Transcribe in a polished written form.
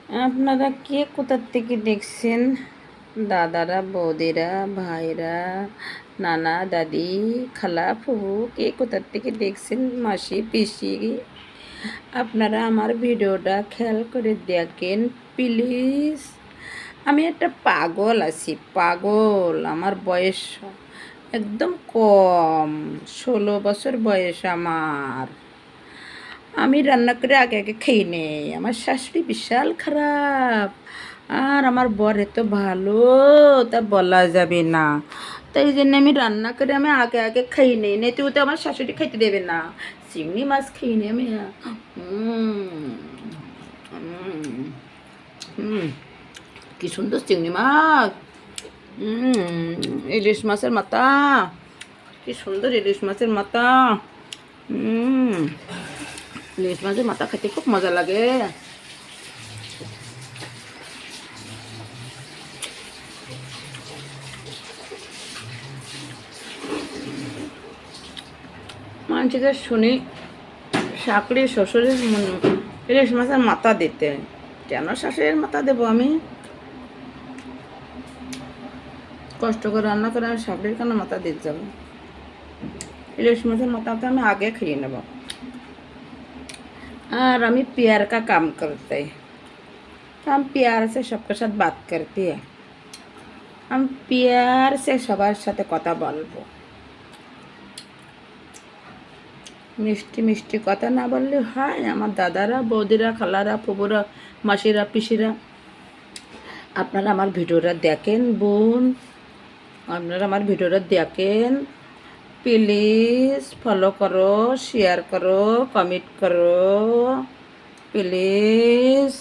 আপনারা কে কোথার থেকে দেখছেন? দাদারা, বৌদিরা, ভাইরা, নানা, দাদি, খালা, ফুবু, কে কোথার থেকে দেখছেন? মাসি, পিসি, আপনারা আমার ভিডিওটা খেয়াল করে দেখেন প্লিজ। আমি একটা পাগল আছি, পাগল। আমার বয়স একদম কম, 16 বছর বয়স আমার। আমি রান্না করে আগে আগে খেয়ে নেই। আমার শাশুড়ি বিশাল খারাপ, আর আমার বর এত ভালো তা বলা যাবে না। তাই জন্য আমি রান্না করে আমি আগে আগে খাই নেই, নেই তো আমার শাশুড়ি খাইতে দেবে না। চিংড়ি মাছ খেয়ে নেই আমি। উম, উম, উম, কি সুন্দর চিংড়ি মাছ। ইলিশ মাছের মাথা, কি সুন্দর ইলিশ মাছের মাথা। ইলিশ মাছের মাথা খেতে খুব মজা লাগে। মানুষকে শুনি শাশুড়ি শ্বশুরের ইলিশ মাছের মাথা দিতে। কেন শাশুড়ির মাথা দেবো আমি? কষ্ট করে রান্না করে আমি শাশুড়ির কেন মাথা দিতে যাবো? ইলিশ মাছের মাথা তো আমি আগে খেয়ে নেব। और আমি प्यार का काम करते हैं, हम प्यार से सबके साथ बात करते हैं। हम प्यार से সবার সাথে কথা বলবো। মিষ্টি মিষ্টি কথা না বললে হয়? আমার দাদারা, বৌদিরা, খালারা, ফুবুরা, মাসিরা, পিসিরা, আপনারা আমার ভিডিওটা দেখেন। বোন, আপনারা আমার ভিডিওটা দেখেন, প্লিজ ফলো করো, শেয়ার করো, কমেন্ট করো প্লিজ।